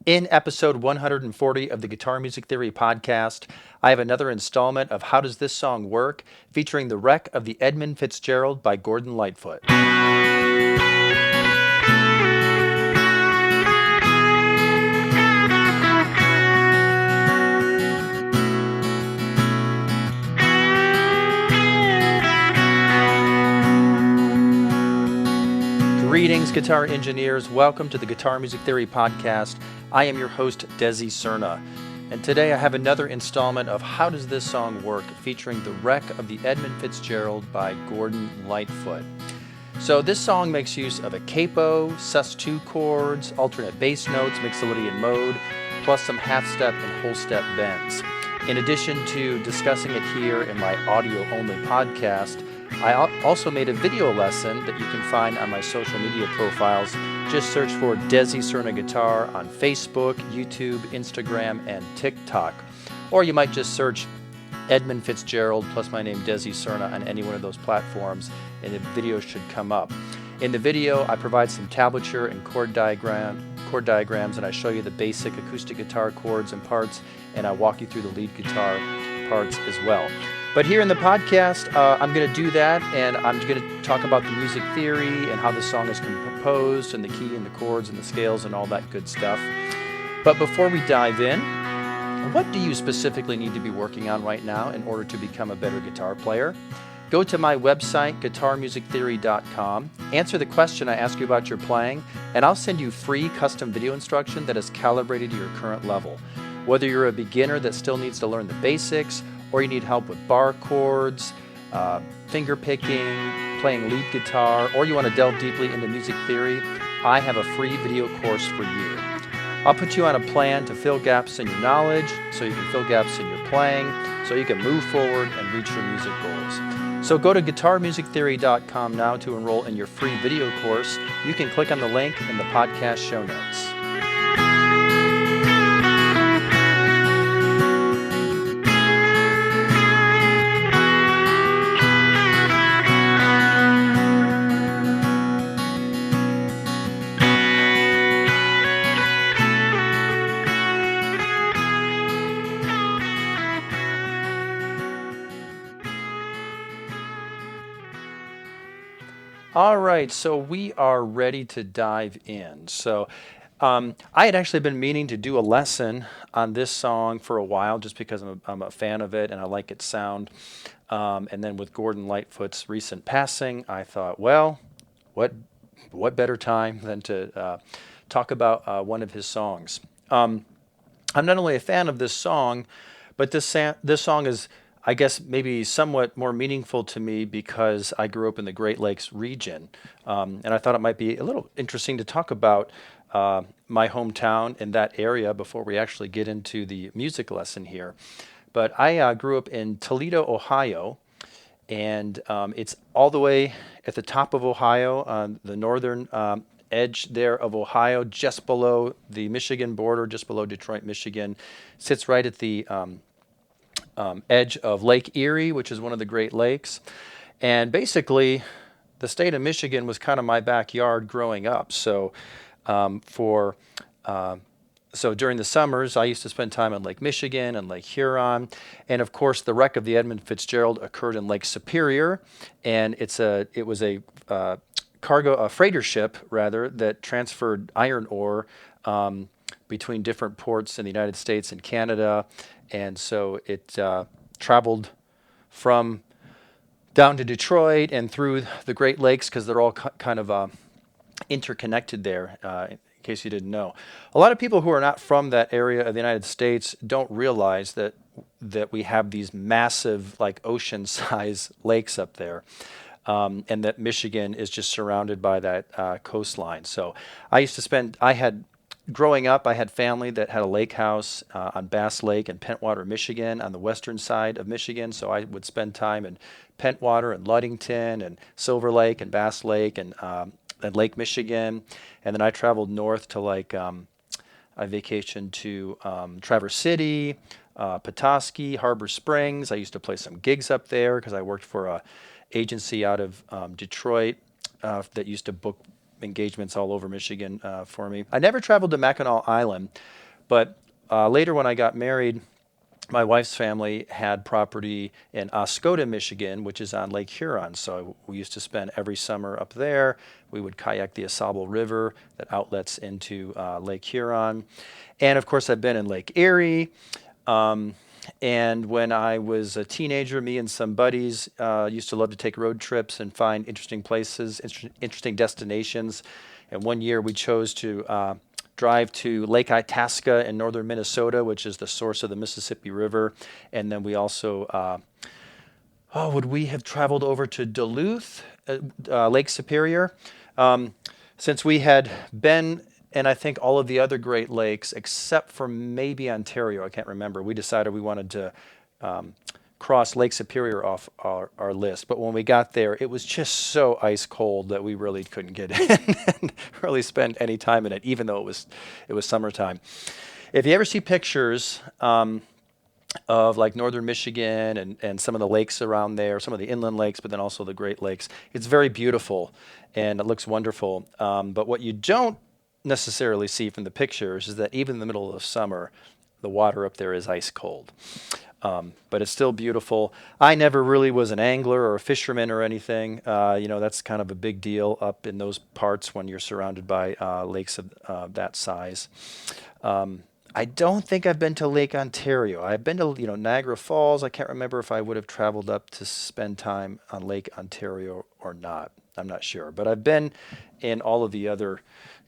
In episode 140 of the Guitar Music Theory podcast, I have another installment of How Does This Song Work, featuring the wreck of the Edmund Fitzgerald by Gordon Lightfoot. Greetings, guitar engineers. Welcome to the Guitar Music Theory podcast. I am your host, Desi Cerna, and today I have another installment of How Does This Song Work, featuring the wreck of the Edmund Fitzgerald by Gordon Lightfoot. So this song makes use of a capo, sus2 chords, alternate bass notes, Mixolydian mode, plus some half-step and whole-step bends. In addition to discussing it here in my audio-only podcast, I also made a video lesson that you can find on my social media profiles. Just search for Desi Cerna Guitar on Facebook, YouTube, Instagram, and TikTok. Or you might just search Edmund Fitzgerald plus my name Desi Cerna on any one of those platforms, and the video should come up. In the video, I provide some tablature and chord diagrams, and I show you the basic acoustic guitar chords and parts, and I walk you through the lead guitar parts as well. But here in the podcast, I'm going to do that, and I'm going to talk about the music theory and how the song is composed, and the key and the chords and the scales and all that good stuff. But before we dive in, what do you specifically need to be working on right now in order to become a better guitar player? Go to my website, guitarmusictheory.com, answer the question I ask you about your playing, and I'll send you free custom video instruction that is calibrated to your current level. Whether you're a beginner that still needs to learn the basics, or you need help with bar chords, finger picking, playing lead guitar, or you want to delve deeply into music theory, I have a free video course for you. I'll put you on a plan to fill gaps in your knowledge, so you can fill gaps in your playing, so you can move forward and reach your music goals. So go to guitarmusictheory.com now to enroll in your free video course. You can click on the link in the podcast show notes. All right, so we are ready to dive in. So I had actually been meaning to do a lesson on this song for a while, just because I'm a fan of it and I like its sound. And then with Gordon Lightfoot's recent passing, I thought, well, what better time than to talk about one of his songs. I'm not only a fan of this song, but this song is, I guess, maybe somewhat more meaningful to me because I grew up in the Great Lakes region. And I thought it might be a little interesting to talk about my hometown in that area before we actually get into the music lesson here. But I grew up in Toledo, Ohio, and it's all the way at the top of Ohio, on the northern edge there of Ohio, just below the Michigan border, just below Detroit, Michigan. Sits right at the edge of Lake Erie, which is one of the Great Lakes. And basically, the state of Michigan was kind of my backyard growing up. So so during the summers, I used to spend time in Lake Michigan and Lake Huron. And of course, the wreck of the Edmund Fitzgerald occurred in Lake Superior. And it was a freighter ship, rather, that transferred iron ore between different ports in the United States and Canada. And so it traveled from down to Detroit and through the Great Lakes, because they're all kind of interconnected there, in case you didn't know. A lot of people who are not from that area of the United States don't realize that we have these massive, like ocean-size lakes up there, and that Michigan is just surrounded by that coastline. So growing up, I had family that had a lake house on Bass Lake in Pentwater, Michigan, on the western side of Michigan. So I would spend time in Pentwater and Ludington and Silver Lake and Bass Lake and Lake Michigan. And then I traveled north to I vacationed to Traverse City, Petoskey, Harbor Springs. I used to play some gigs up there because I worked for a agency out of Detroit that used to book engagements all over Michigan for me. I never traveled to Mackinac Island, but later when I got married, my wife's family had property in Oscoda, Michigan, which is on Lake Huron. So we used to spend every summer up there. We would kayak the AuSable River that outlets into Lake Huron. And of course, I've been in Lake Erie. And when I was a teenager, me and some buddies used to love to take road trips and find interesting places, interesting destinations. And one year we chose to drive to Lake Itasca in northern Minnesota, which is the source of the Mississippi River. And then we also, would we have traveled over to Duluth, Lake Superior? Since we had been in, I think, all of the other Great Lakes, except for maybe Ontario, I can't remember, we decided we wanted to cross Lake Superior off our list. But when we got there, it was just so ice cold that we really couldn't get in and really spend any time in it, even though it was summertime. If you ever see pictures of like northern Michigan and some of the lakes around there, some of the inland lakes, but then also the Great Lakes, it's very beautiful and it looks wonderful. But what you don't necessarily see from the pictures is that even in the middle of summer, the water up there is ice cold. But it's still beautiful. I never really was an angler or a fisherman or anything. That's kind of a big deal up in those parts when you're surrounded by lakes of that size. I don't think I've been to Lake Ontario. I've been to Niagara Falls. I can't remember if I would have traveled up to spend time on Lake Ontario or not. I'm not sure. But I've been in all of the other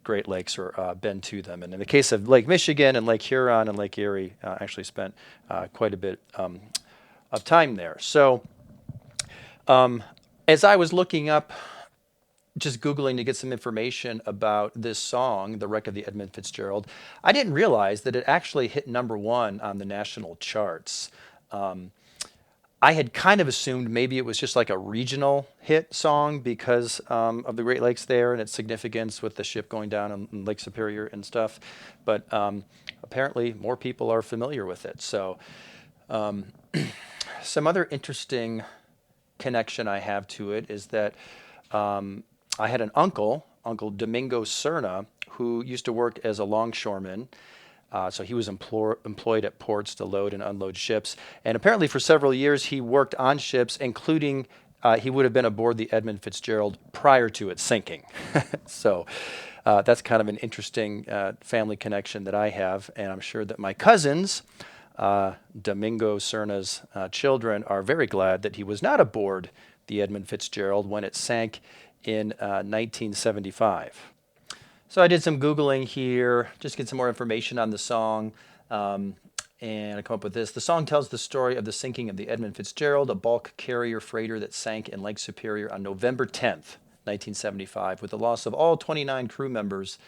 Great Lakes or been to them. And in the case of Lake Michigan and Lake Huron and Lake Erie, actually spent quite a bit of time there. So as I was looking up, just Googling to get some information about this song, The Wreck of the Edmund Fitzgerald, I didn't realize that it actually hit #1 on the national charts. I had kind of assumed maybe it was just like a regional hit song because of the Great Lakes there and its significance with the ship going down in Lake Superior and stuff. But apparently more people are familiar with it. So some other interesting connection I have to it is that I had an Uncle Domingo Serna, who used to work as a longshoreman. So he was employed at ports to load and unload ships. And apparently for several years he worked on ships, including he would have been aboard the Edmund Fitzgerald prior to it sinking. So that's kind of an interesting family connection that I have. And I'm sure that my cousins, Domingo Serna's children, are very glad that he was not aboard the Edmund Fitzgerald when it sank in 1975. So I did some Googling here, just get some more information on the song, and I come up with this. The song tells the story of the sinking of the Edmund Fitzgerald, a bulk carrier freighter that sank in Lake Superior on November 10th, 1975, with the loss of all 29 crew members.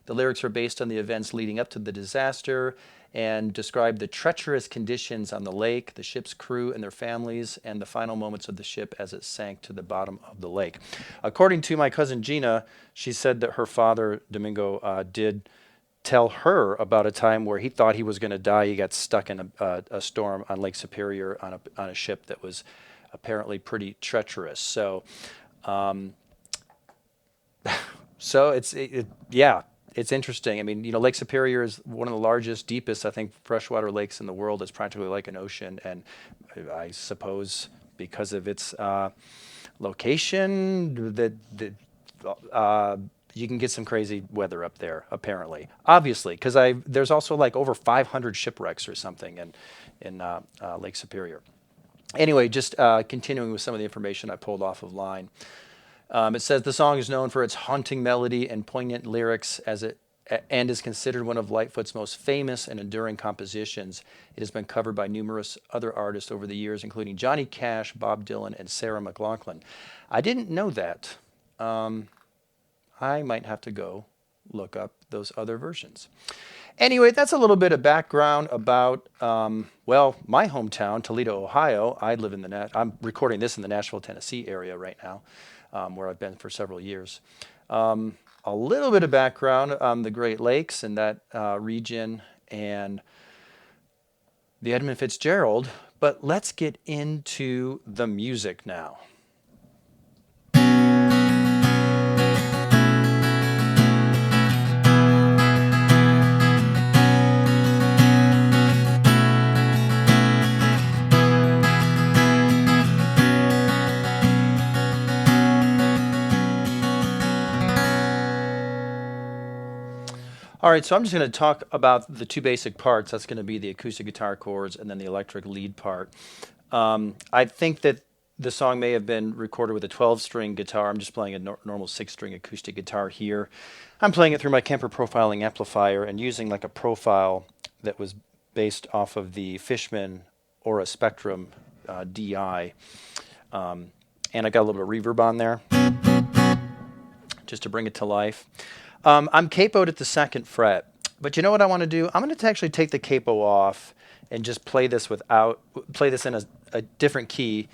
The lyrics are based on the events leading up to the disaster and describe the treacherous conditions on the lake, the ship's crew and their families, and the final moments of the ship as it sank to the bottom of the lake. According to my cousin Gina, she said that her father, Domingo, did tell her about a time where he thought he was going to die. He got stuck in a storm on Lake Superior on a ship that was apparently pretty treacherous. So, it's interesting. I mean, Lake Superior is one of the largest, deepest, I think, freshwater lakes in the world. It's practically like an ocean, and I suppose because of its location, that you can get some crazy weather up there. Apparently, obviously, because there's also like over 500 shipwrecks or something in Lake Superior. Anyway, just continuing with some of the information I pulled off of line. It says the song is known for its haunting melody and poignant lyrics and is considered one of Lightfoot's most famous and enduring compositions. It has been covered by numerous other artists over the years, including Johnny Cash, Bob Dylan, and Sarah McLachlan. I didn't know that. I might have to go look up those other versions. Anyway, that's a little bit of background about, my hometown, Toledo, Ohio. I'm recording this in the Nashville, Tennessee area right now. Where I've been for several years. A little bit of background on the Great Lakes and that region and the Edmund Fitzgerald, but let's get into the music now. All right, so I'm just going to talk about the two basic parts. That's going to be the acoustic guitar chords and then the electric lead part. I think that the song may have been recorded with a 12-string guitar. I'm just playing a normal 6-string acoustic guitar here. I'm playing it through my Kemper profiling amplifier and using like a profile that was based off of the Fishman Aura Spectrum DI. And I got a little bit of reverb on there just to bring it to life. I'm capoed at the 2nd fret, but you know what I want to do? I'm going to actually take the capo off and just play this in a different key,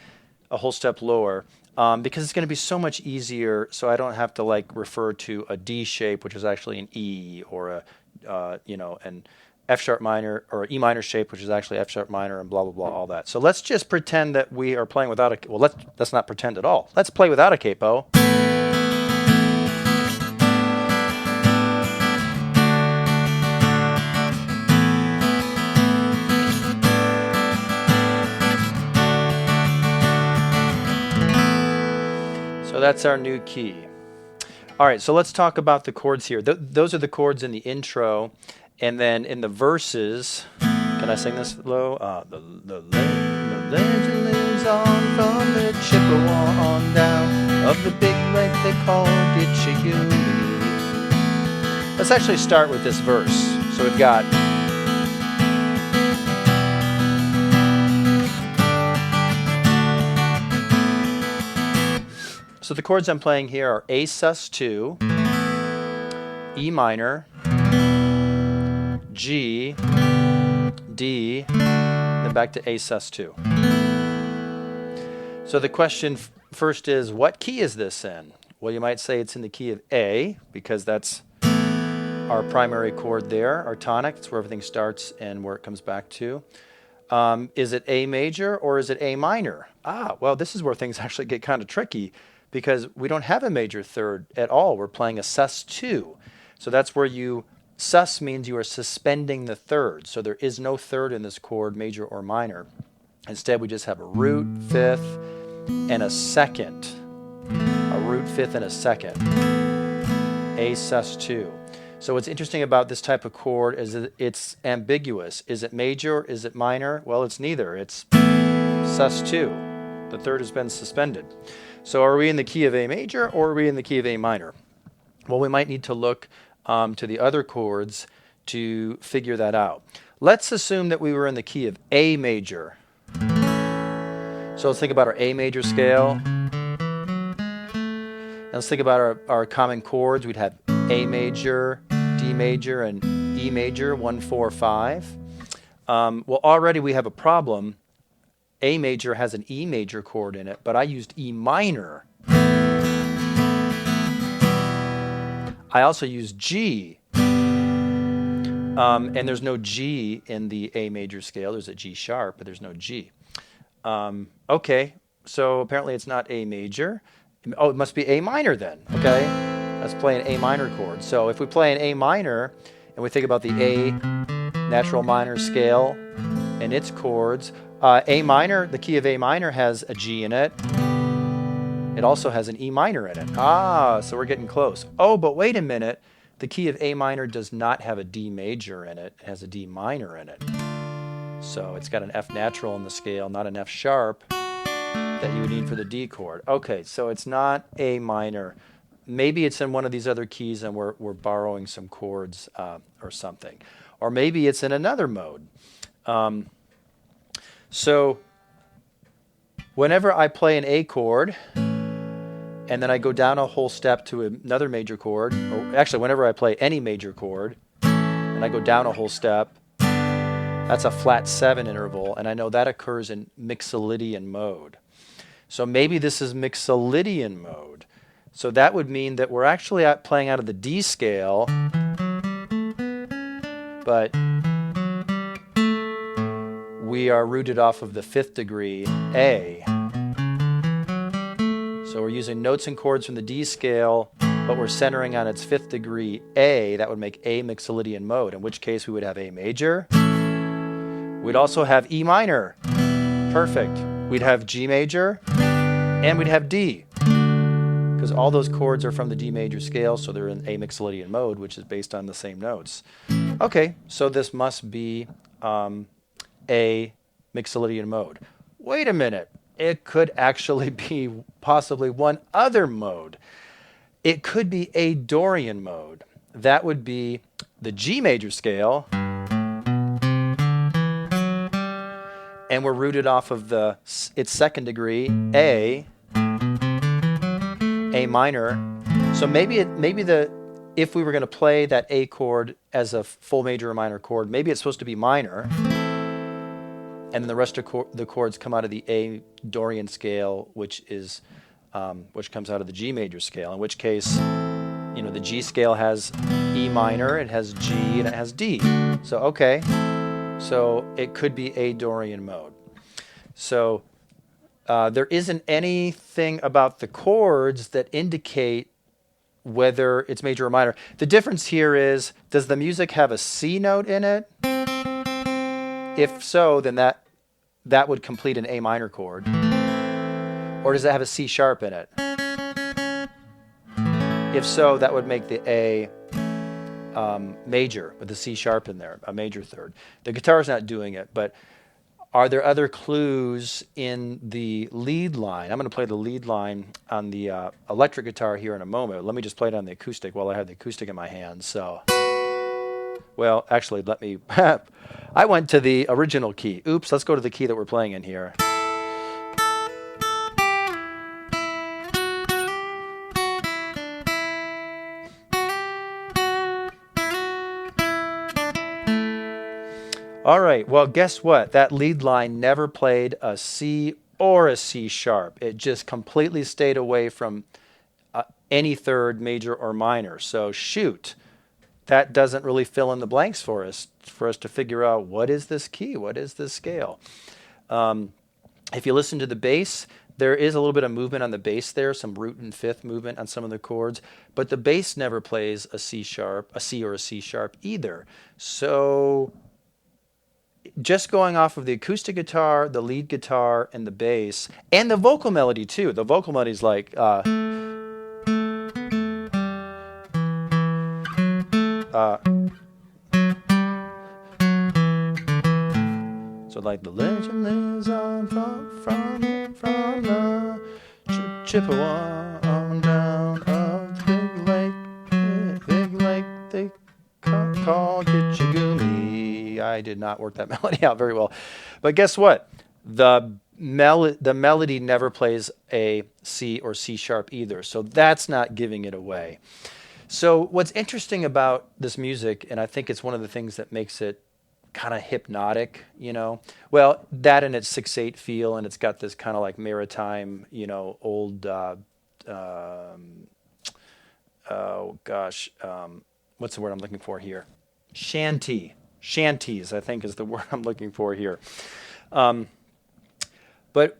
a whole step lower, because it's going to be so much easier, so I don't have to like refer to a D shape, which is actually an E, or an F sharp minor, or an E minor shape, which is actually F sharp minor, and blah blah blah, all that. So let's just pretend that we are playing without a. Well, let's not pretend at all. Let's play without a capo. So that's our new key. All right, so let's talk about the chords here. Those are the chords in the intro, and then in the verses, can I sing this low? The legend lives on from the Chippewa on down of the big lake they call Gitchagoo. Let's actually start with this verse. So we've got So the chords I'm playing here are A sus2, E minor, G, D, then back to A sus2. So the question first is, what key is this in? Well, you might say it's in the key of A, because that's our primary chord there, our tonic. It's where everything starts and where it comes back to. Is it A major or is it A minor? Well, this is where things actually get kind of tricky, because we don't have a major third at all. We're playing a sus2. So that's where sus means you are suspending the third. So there is no third in this chord, major or minor. Instead, we just have a root, fifth, and a second. A root, fifth, and a second. A sus2. So what's interesting about this type of chord is that it's ambiguous. Is it major? Is it minor? Well, it's neither. It's sus2. The third has been suspended. So are we in the key of A major or are we in the key of A minor? Well, we might need to look to the other chords to figure that out. Let's assume that we were in the key of A major. So let's think about our A major scale. And let's think about our common chords. We'd have A major, D major, and E major, 1, 4, 5. Well, already we have a problem. A major has an E major chord in it, but I used E minor. I also used G. And there's no G in the A major scale. There's a G sharp, but there's no G. Okay, so apparently it's not A major. Oh, it must be A minor then, okay? Let's play an A minor chord. So if we play an A minor, and we think about the A natural minor scale and its chords, A minor, the key of A minor has a G in it. It also has an E minor in it. So we're getting close. Oh, but wait a minute. The key of A minor does not have a D major in it. It has a D minor in it. So it's got an F natural in the scale, not an F sharp that you would need for the D chord. Okay, so it's not A minor. Maybe it's in one of these other keys and we're borrowing some chords or something. Or maybe it's in another mode. So whenever I play an A chord and then I go down a whole step to another major chord, or actually whenever I play any major chord and I go down a whole step, that's a flat 7 interval, and I know that occurs in Mixolydian mode. So maybe this is Mixolydian mode. So that would mean that we're actually playing out of the D scale, but we are rooted off of the 5th degree A. So we're using notes and chords from the D scale, but we're centering on its 5th degree A. That would make A Mixolydian mode, in which case we would have A major. We'd also have E minor. Perfect. We'd have G major, and we'd have D. because all those chords are from the D major scale, so they're in a Mixolydian mode, which is based on the same notes. Okay, so this must be a Mixolydian mode. Wait a minute. It could actually be possibly one other mode. It could be a Dorian mode. That would be the G major scale, and we're rooted off of its second degree, A minor. So maybe if we were going to play that A chord as a full major or minor chord, maybe it's supposed to be minor, and then the rest of the chords come out of the A Dorian scale, which comes out of the G major scale. In which case, the G scale has E minor, it has G, and it has D. So okay, so it could be a Dorian mode. So there isn't anything about the chords that indicate whether it's major or minor. The difference here is, does the music have a C note in it? If so, then that would complete an A minor chord. Or does it have a C sharp in it? If so, that would make the A major with the C sharp in there, a major third. The guitar's not doing it, but are there other clues in the lead line? I'm going to play the lead line on the electric guitar here in a moment. Let me just play it on the acoustic while I have the acoustic in my hands. So, well, actually, let me... I went to the original key. Oops, let's go to the key that we're playing in here. All right, well, guess what? That lead line never played a C or a C sharp. It just completely stayed away from any third, major or minor. So shoot, that doesn't really fill in the blanks for us to figure out what is this key, what is this scale. If you listen to the bass, there is a little bit of movement on the bass there, some root and fifth movement on some of the chords, but the bass never plays a C sharp, a C or a C sharp either. So just going off of the acoustic guitar, the lead guitar, and the bass, and the vocal melody too. The vocal melody is like... so like the legend lives on from the Chippewa on down of the big lake they call Gitchagumi. I did not work that melody out very well, but guess what? The melody never plays a C or C sharp either, so that's not giving it away. So what's interesting about this music, and I think it's one of the things that makes it kind of hypnotic, well, that and its 6/8 feel, and it's got this kind of like maritime, old, what's the word I'm looking for here? Shanties, I think is the word I'm looking for here. But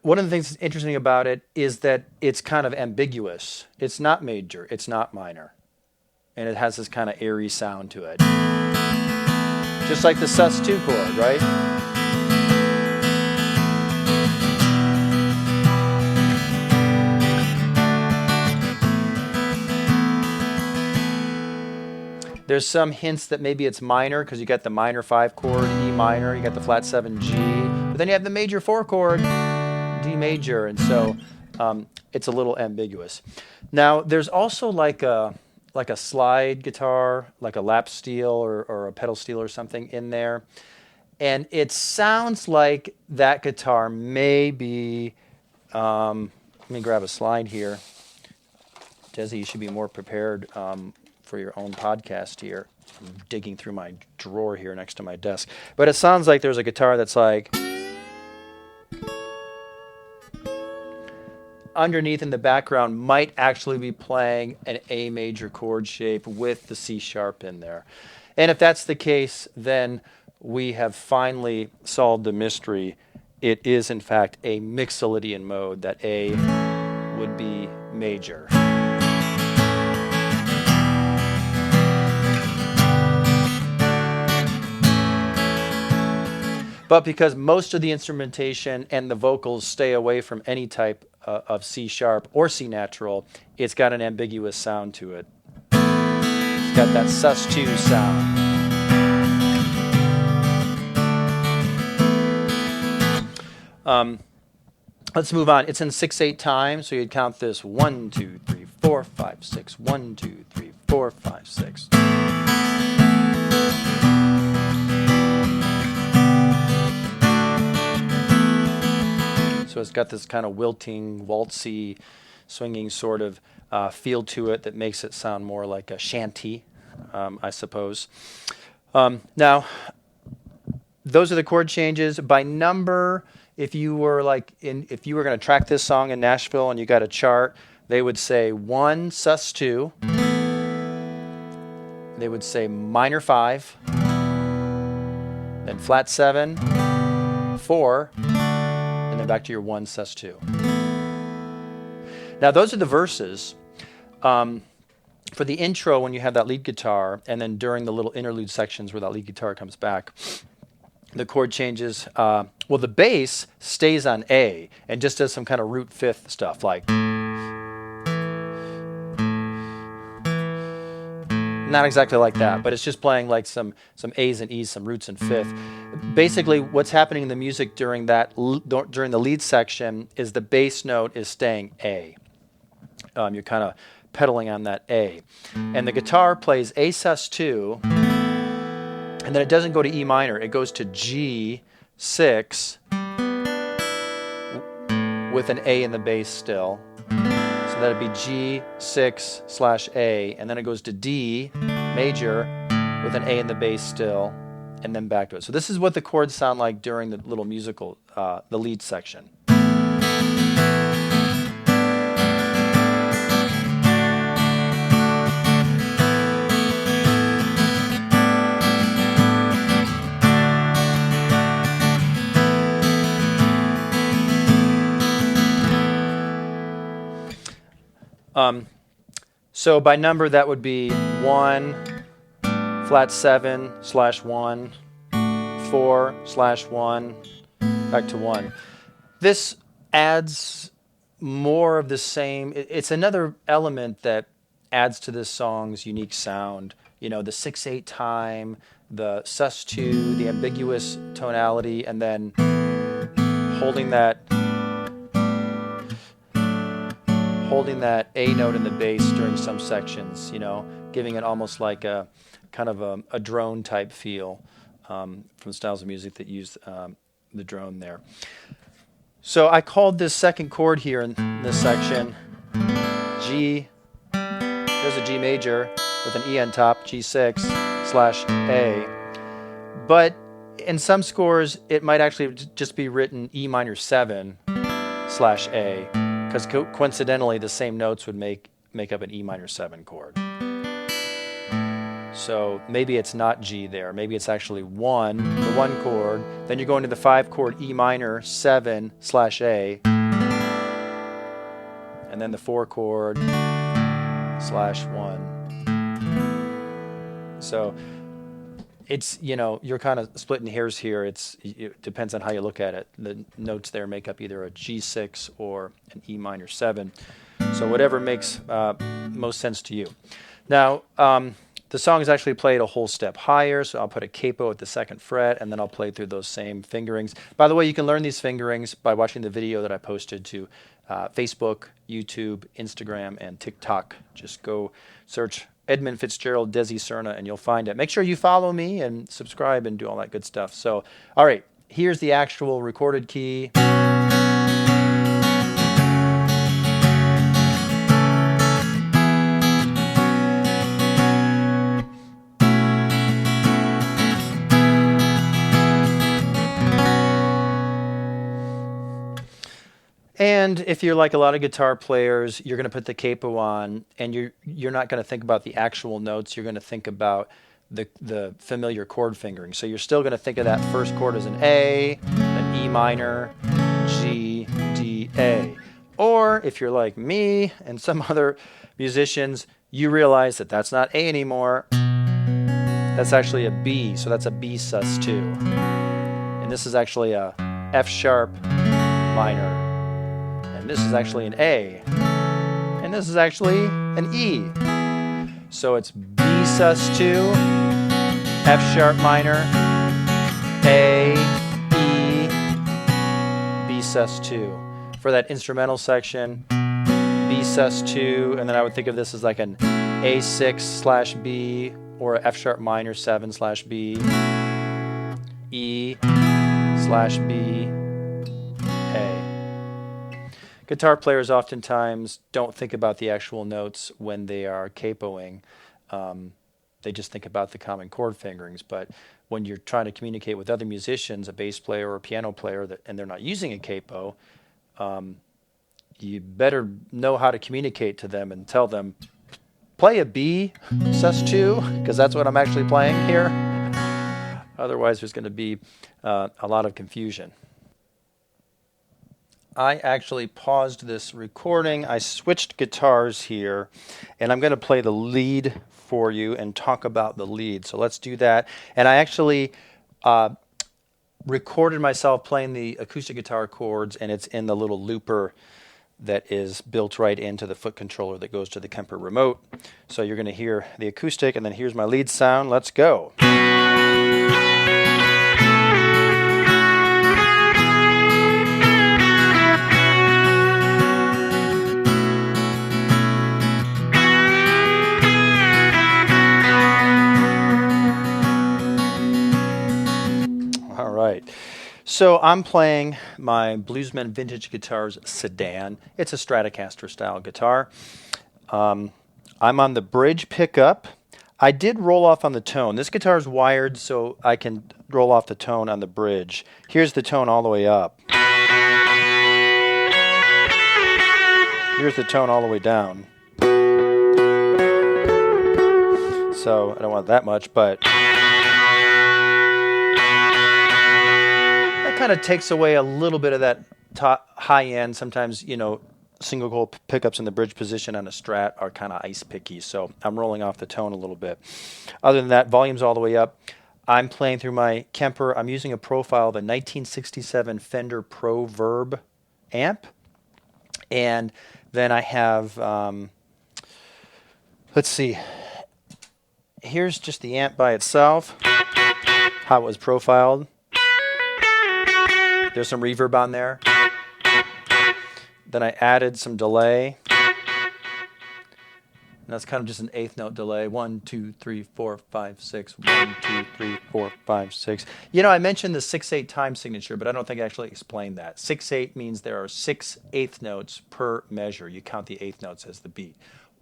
one of the things that's interesting about it is that it's kind of ambiguous. It's not major, it's not minor. And it has this kind of airy sound to it. Just like the sus2 chord, right? There's some hints that maybe it's minor because you got the minor 5 chord, E minor, you got the flat 7 G, but then you have the major 4 chord, D major, and so it's a little ambiguous. Now, there's also like a slide guitar, like a lap steel or a pedal steel or something in there. And it sounds like that guitar may be, let me grab a slide here. Desi, you should be more prepared for your own podcast here. I'm digging through my drawer here next to my desk. But it sounds like there's a guitar that's like... underneath in the background might actually be playing an A major chord shape with the C sharp in there. And if that's the case, then we have finally solved the mystery. It is, in fact, a Mixolydian mode, that A would be major. But because most of the instrumentation and the vocals stay away from any type of C sharp or C natural, it's got an ambiguous sound to it. It's got that sus2 sound. Let's move on. It's in 6/8 time, so you'd count this 1, 2, 3, 4, 5, 6. 1, 2, 3, 4, 5, 6. So it's got this kind of wilting, waltzy, swinging sort of feel to it that makes it sound more like a shanty, I suppose. Now, those are the chord changes. By number, if you were going to track this song in Nashville and you got a chart, they would say 1 sus2. They would say minor 5, then flat 7, 4, and then back to your 1 sus2. Now those are the verses. For the intro, when you have that lead guitar, and then during the little interlude sections where that lead guitar comes back, the chord changes. The bass stays on A and just does some kind of root fifth stuff, like not exactly like that, but it's just playing like some A's and E's, some roots and fifth. Basically, what's happening in the music during the lead section is the bass note is staying A. You're kind of pedaling on that A, and the guitar plays A sus2. And then it doesn't go to E minor. It goes to G6 with an A in the bass still. So that'd be G6/A. And then it goes to D major with an A in the bass still. And then back to it. So this is what the chords sound like during the little musical, the lead section. So by number, that would be 1, flat 7/1, 4/1, back to 1. This adds more of the same. It's another element that adds to this song's unique sound. You know, the 6/8 time, the sus2, the ambiguous tonality, and then holding that A note in the bass during some sections, giving it almost like a kind of a drone type feel from styles of music that use the drone there. So I called this second chord here in this section G. There's a G major with an E on top, G6/A. But in some scores, it might actually just be written E minor 7/A. Because coincidentally, the same notes would make up an E minor 7 chord. So maybe it's not G there. Maybe it's actually 1, the 1 chord. Then you're going to the 5 chord E minor 7/A. And then the 4 chord /1. So it's, you're kind of splitting hairs here. It depends on how you look at it. The notes there make up either a G6 or an E minor 7. So whatever makes most sense to you. Now, the song is actually played a whole step higher, so I'll put a capo at the 2nd fret, and then I'll play through those same fingerings. By the way, you can learn these fingerings by watching the video that I posted to Facebook, YouTube, Instagram, and TikTok. Just go search Edmund Fitzgerald, Desi Cerna, and you'll find it. Make sure you follow me and subscribe and do all that good stuff. So, all right, here's the actual recorded key. And if you're like a lot of guitar players, you're going to put the capo on, and you're not going to think about the actual notes. You're going to think about the familiar chord fingering. So you're still going to think of that first chord as an A, an E minor, G, D, A. Or if you're like me and some other musicians, you realize that that's not A anymore. That's actually a B, so that's a B sus2. And this is actually a F sharp minor. and this is actually an A, and this is actually an E. So it's B sus2, F sharp minor, A, E, B sus2. For that instrumental section, B sus2, and then I would think of this as like an A6/B or a F sharp minor 7/B, E/B, A. Guitar players oftentimes don't think about the actual notes when they are capoing. They just think about the common chord fingerings, but when you're trying to communicate with other musicians, a bass player or a piano player, and they're not using a capo, you better know how to communicate to them and tell them, play a B sus2, because that's what I'm actually playing here. Otherwise, there's going to be a lot of confusion. I actually paused this recording. I switched guitars here, and I'm going to play the lead for you and talk about the lead. So let's do that. And I actually recorded myself playing the acoustic guitar chords, and it's in the little looper that is built right into the foot controller that goes to the Kemper remote. So you're going to hear the acoustic, and then here's my lead sound. Let's go. All right. So I'm playing my Bluesman Vintage Guitars Sedan. It's a Stratocaster style guitar. I'm on the bridge pickup. I did roll off on the tone. This guitar is wired so I can roll off the tone on the bridge. Here's the tone all the way up. Here's the tone all the way down. So I don't want that much, but kind of takes away a little bit of that high end. Sometimes, single coil pickups in the bridge position on a Strat are kind of ice picky, so I'm rolling off the tone a little bit. Other than that, volume's all the way up. I'm playing through my Kemper. I'm using a profile of a 1967 Fender Pro Verb amp, and then I have, let's see, here's just the amp by itself, how it was profiled. There's some reverb on there. Then I added some delay. And that's kind of just an eighth note delay. 1, 2, 3, 4, 5, 6. 1, 2, 3, 4, 5, 6. I mentioned the 6/8 time signature, but I don't think I actually explained that. 6/8 means there are 6 eighth notes per measure. You count the eighth notes as the beat.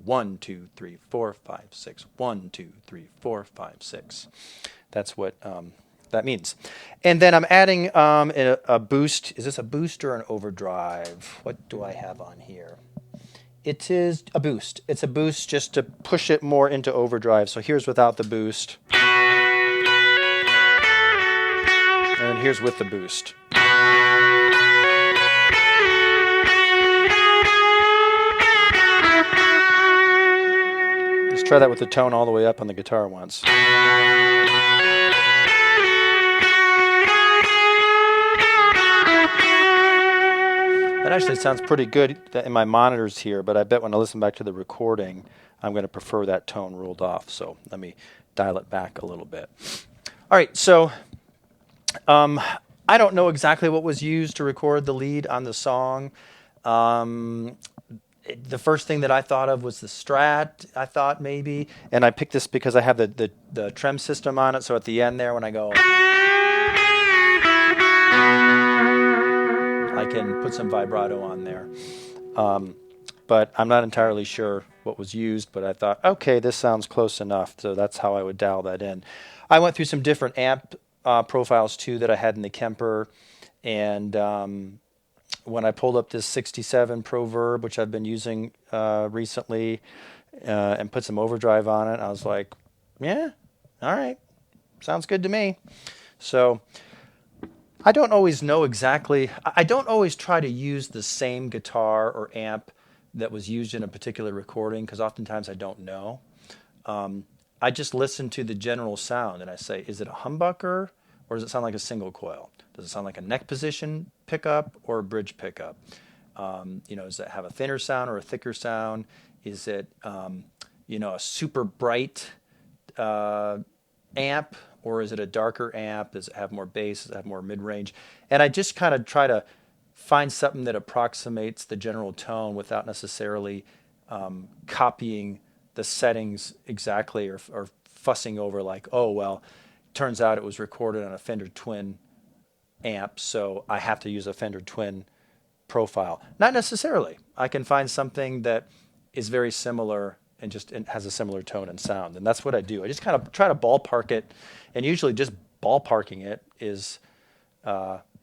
1, 2, 3, 4, 5, 6. 1, 2, 3, 4, 5, 6. That's what that means. And then I'm adding a boost. Is this a boost or an overdrive? What do I have on here? It is a boost. It's a boost just to push it more into overdrive. So here's without the boost. And then here's with the boost. Let's try that with the tone all the way up on the guitar once. That actually sounds pretty good in my monitors here, but I bet when I listen back to the recording, I'm going to prefer that tone ruled off. So let me dial it back a little bit. All right, so I don't know exactly what was used to record the lead on the song. The first thing that I thought of was the Strat, I thought maybe. And I picked this because I have the trem system on it, so at the end there when I go, I can put some vibrato on there. But I'm not entirely sure what was used, but I thought, okay, this sounds close enough, so that's how I would dial that in. I went through some different amp profiles, too, that I had in the Kemper, and when I pulled up this 67 Pro Verb, which I've been using recently, and put some overdrive on it, I was like, yeah, all right, sounds good to me. So I don't always know exactly. I don't always try to use the same guitar or amp that was used in a particular recording because oftentimes I don't know. I just listen to the general sound and I say, is it a humbucker or does it sound like a single coil? Does it sound like a neck position pickup or a bridge pickup? Does it have a thinner sound or a thicker sound? Is it, a super bright amp, or is it a darker amp? Does it have more bass? Does it have more mid-range? And I just kind of try to find something that approximates the general tone without necessarily copying the settings exactly, or fussing over like, oh, well, turns out it was recorded on a Fender Twin amp, so I have to use a Fender Twin profile. Not necessarily. I can find something that is very similar and just has a similar tone and sound, and that's what I do. I just kind of try to ballpark it, and usually just ballparking it is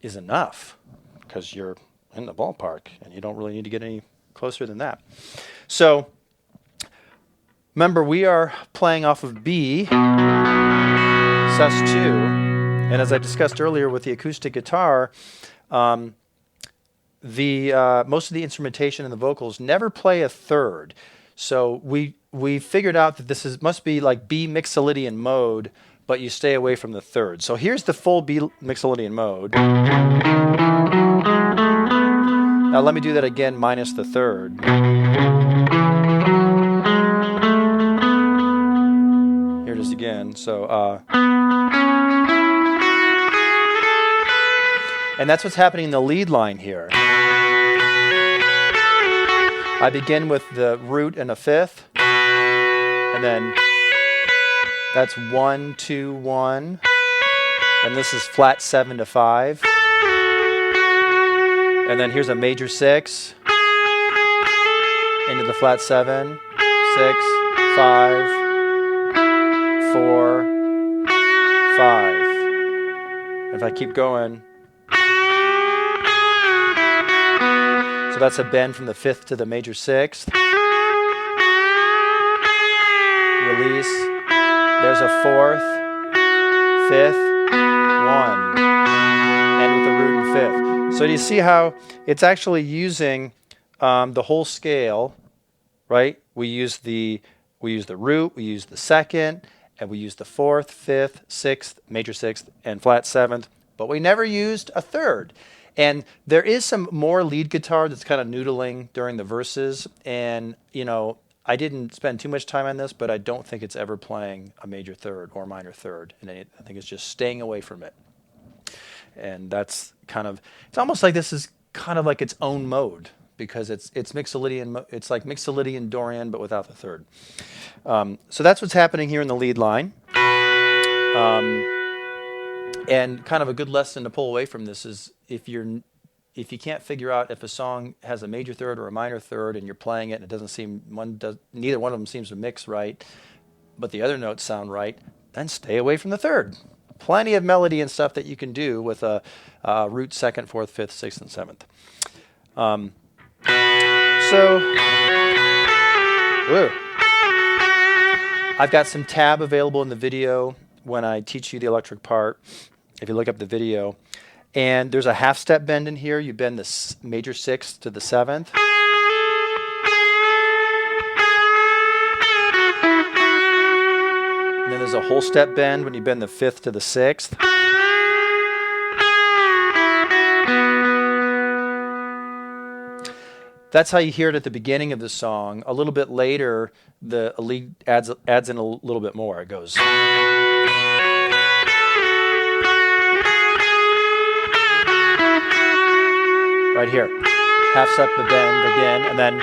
enough, because you're in the ballpark and you don't really need to get any closer than that. So remember, we are playing off of B sus2, and as I discussed earlier with the acoustic guitar, most of the instrumentation and the vocals never play a third. So we figured out that this must be like B Mixolydian mode, but you stay away from the third. So here's the full B Mixolydian mode. Now let me do that again minus the third. Here it is again. So and that's what's happening in the lead line here. I begin with the root and a fifth, and then that's 1, 2, 1, and this is flat 7 to 5, and then here's a major 6 into the flat 7, 6, 5, 4, 5. If I keep going, so that's a bend from the 5th to the major 6th. Release. There's a 4th, 5th, 1. And with the root and 5th. So do you see how it's actually using the whole scale, right? We use the root, we use the 2nd, and we use the 4th, 5th, 6th, major 6th, and flat 7th, but we never used a third. And there is some more lead guitar that's kind of noodling during the verses. And, I didn't spend too much time on this, but I don't think it's ever playing a major third or minor third. And I think it's just staying away from it. And that's it's almost like this is kind of like its own mode, because it's Mixolydian. It's like Mixolydian Dorian, but without the third. So that's what's happening here in the lead line. And kind of a good lesson to pull away from this is if you can't figure out if a song has a major third or a minor third, and you're playing it and it doesn't seem neither one of them seems to mix right, but the other notes sound right, then stay away from the third. Plenty of melody and stuff that you can do with a root 2nd, 4th, 5th, 6th, and 7th. I've got some tab available in the video when I teach you the electric part. If you look up the video, and there's a half step bend in here. You bend the major 6th to the 7th. And then there's a whole step bend when you bend the 5th to the 6th. That's how you hear it at the beginning of the song. A little bit later, the lead adds in a little bit more. It goes. Right here, half step the bend again, and then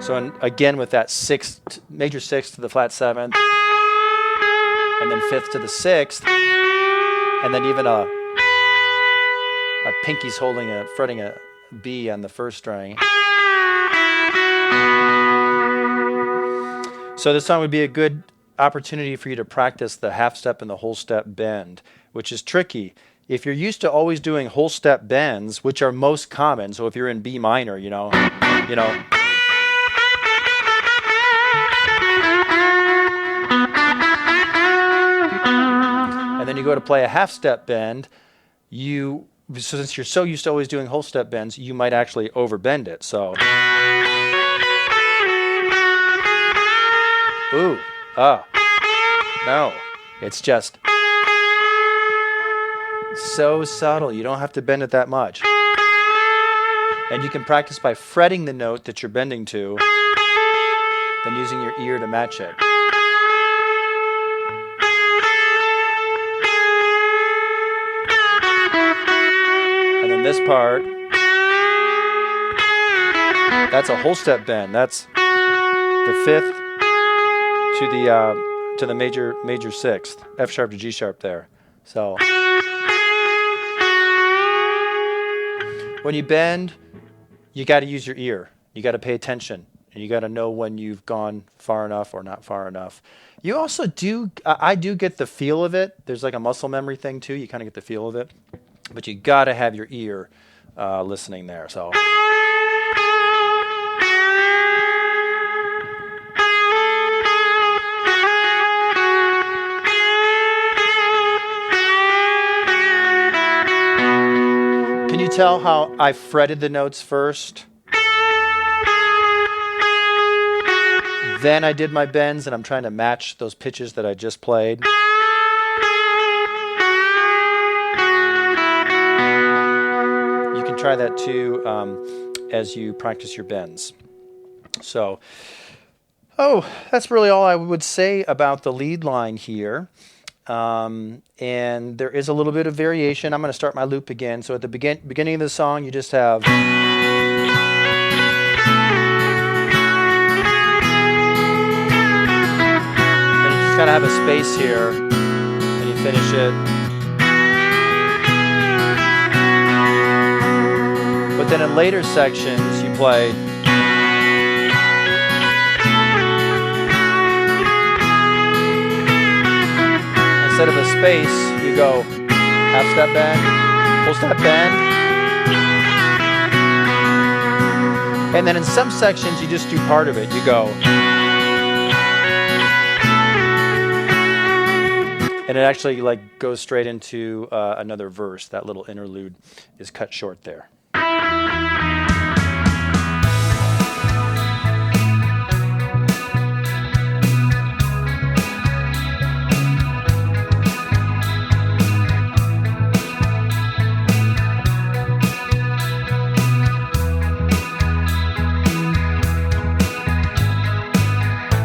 so again with that major 6th to the flat 7th, and then 5th to the 6th, and then even my pinky's fretting a B on the first string. So this song would be a good opportunity for you to practice the half step and the whole step bend, which is tricky. If you're used to always doing whole step bends, which are most common, so if you're in B minor, and then you go to play a half step bend, since you're so used to always doing whole step bends, you might actually overbend it. So, no, it's just. So subtle. You don't have to bend it that much. And you can practice by fretting the note that you're bending to, then using your ear to match it. And then this part, that's a whole step bend. That's the fifth to the major sixth, F sharp to G sharp there. So when you bend, you got to use your ear. You got to pay attention, and you got to know when you've gone far enough or not far enough. You also I do get the feel of it. There's like a muscle memory thing too. You kind of get the feel of it, but you got to have your ear listening there. So. Can you tell how I fretted the notes first? Then I did my bends, and I'm trying to match those pitches that I just played. You can try that too as you practice your bends. So, that's really all I would say about the lead line here. And there is a little bit of variation. I'm going to start my loop again. So at the beginning of the song, you just have... Then you just kind of have a space here, and you finish it. But then in later sections, you play... Instead of a space, you go half step bend, full step bend. And then in some sections, you just do part of it. You go. And it actually goes straight into another verse. That little interlude is cut short there.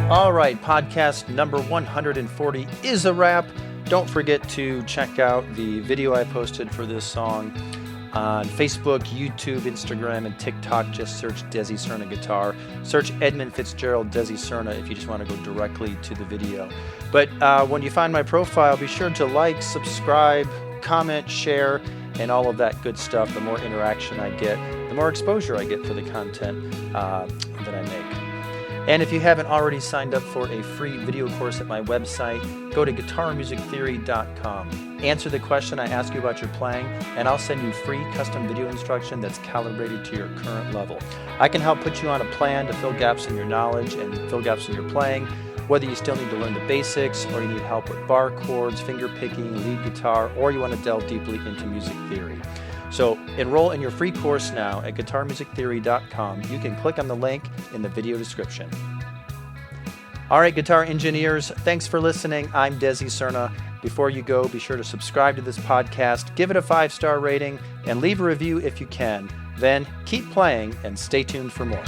All right, podcast number 140 is a wrap. Don't forget to check out the video I posted for this song on Facebook, YouTube, Instagram, and TikTok. Just search Desi Cerna Guitar. Search Edmund Fitzgerald Desi Cerna if you just want to go directly to the video. But when you find my profile, be sure to like, subscribe, comment, share, and all of that good stuff. The more interaction I get, the more exposure I get for the content that I make. And if you haven't already signed up for a free video course at my website, go to guitarmusictheory.com. Answer the question I ask you about your playing, and I'll send you free custom video instruction that's calibrated to your current level. I can help put you on a plan to fill gaps in your knowledge and fill gaps in your playing, whether you still need to learn the basics, or you need help with bar chords, finger picking, lead guitar, or you want to delve deeply into music theory. So enroll in your free course now at guitarmusictheory.com. You can click on the link in the video description. All right, guitar engineers, thanks for listening. I'm Desi Cerna. Before you go, be sure to subscribe to this podcast, give it a 5-star rating, and leave a review if you can. Then keep playing and stay tuned for more.